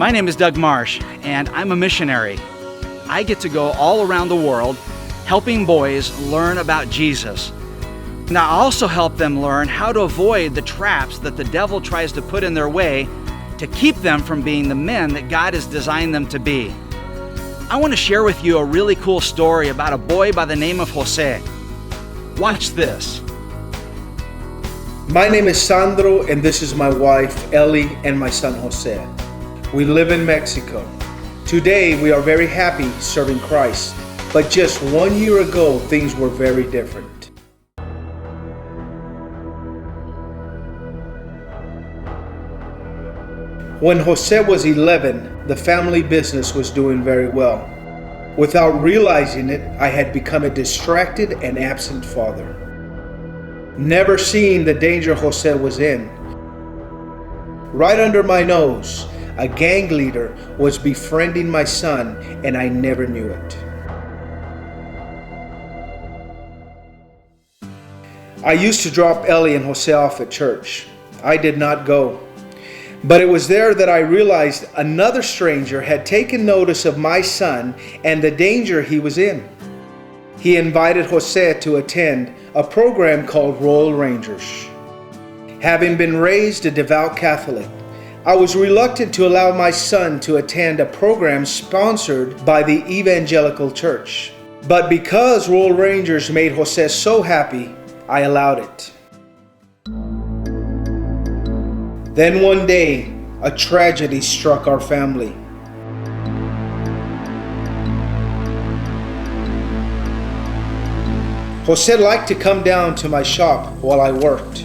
My name is Doug Marsh, and I'm a missionary. I get to go all around the world helping boys learn about Jesus. And I also help them learn how to avoid the traps that the devil tries to put in their way to keep them from being the men that God has designed them to be. I want to share with you a really cool story about a boy by the name of Jose. Watch this. My name is Sandro, and this is my wife, Ellie, and my son, Jose. We live in Mexico. Today, we are very happy serving Christ, but just 1 year ago, things were very different. When Jose was 11, the family business was doing very well. Without realizing it, I had become a distracted and absent father. Never seeing the danger Jose was in. Right under my nose, a gang leader was befriending my son, and I never knew it. I used to drop Ellie and Jose off at church. I did not go. But it was there that I realized another stranger had taken notice of my son and the danger he was in. He invited Jose to attend a program called Royal Rangers. Having been raised a devout Catholic, I was reluctant to allow my son to attend a program sponsored by the Evangelical Church. But because Royal Rangers made Jose so happy, I allowed it. Then one day, a tragedy struck our family. Jose liked to come down to my shop while I worked.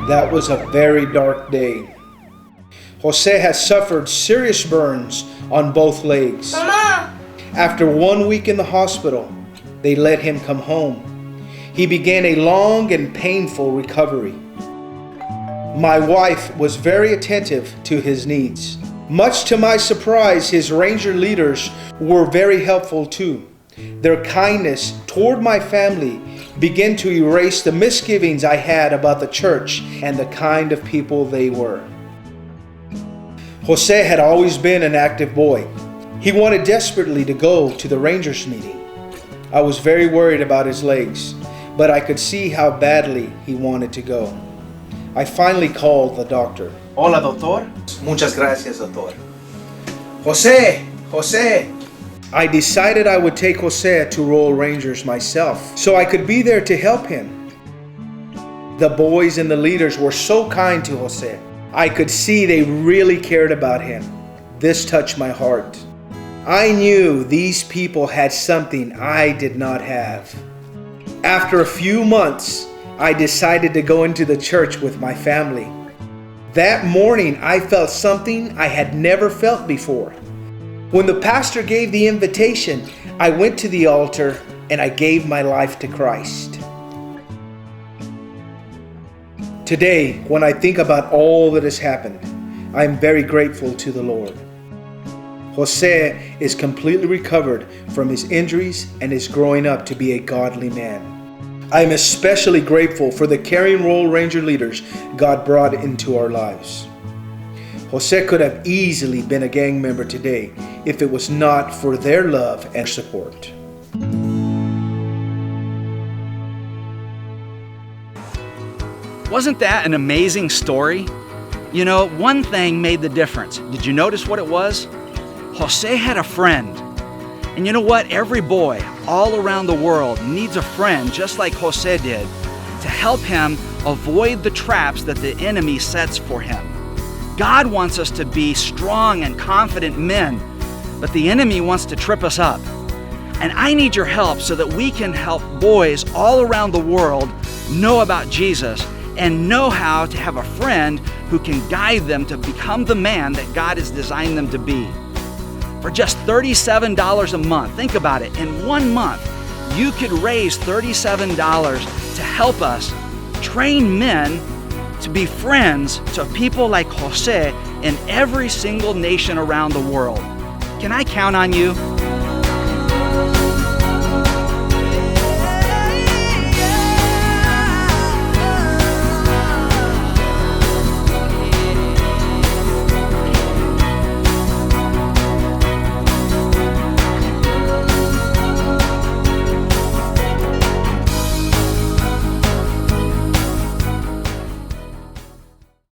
That was a very dark day. Jose has suffered serious burns on both legs. Mama! After 1 week in the hospital, they let him come home. He began a long and painful recovery. My wife was very attentive to his needs. Much to my surprise, his ranger leaders were very helpful too. Their kindness toward my family began to erase the misgivings I had about the church and the kind of people they were. Jose had always been an active boy. He wanted desperately to go to the Rangers meeting. I was very worried about his legs, but I could see how badly he wanted to go. I finally called the doctor. Hola, doctor. Muchas gracias, doctor. Jose! I decided I would take Jose to Royal Rangers myself, so I could be there to help him. The boys and the leaders were so kind to Jose. I could see they really cared about him. This touched my heart. I knew these people had something I did not have. After a few months, I decided to go into the church with my family. That morning, I felt something I had never felt before. When the pastor gave the invitation, I went to the altar and I gave my life to Christ. Today, when I think about all that has happened, I am very grateful to the Lord. Jose is completely recovered from his injuries and is growing up to be a godly man. I am especially grateful for the caring Royal Ranger leaders God brought into our lives. Jose could have easily been a gang member today if it was not for their love and support. Wasn't that an amazing story? You know, one thing made the difference. Did you notice what it was? Jose had a friend. And you know what? Every boy all around the world needs a friend just like Jose did to help him avoid the traps that the enemy sets for him. God wants us to be strong and confident men, but the enemy wants to trip us up. And I need your help so that we can help boys all around the world know about Jesus and know how to have a friend who can guide them to become the man that God has designed them to be. For just $37 a month, think about it, in 1 month, you could raise $37 to help us train men to be friends to people like Jose in every single nation around the world. Can I count on you?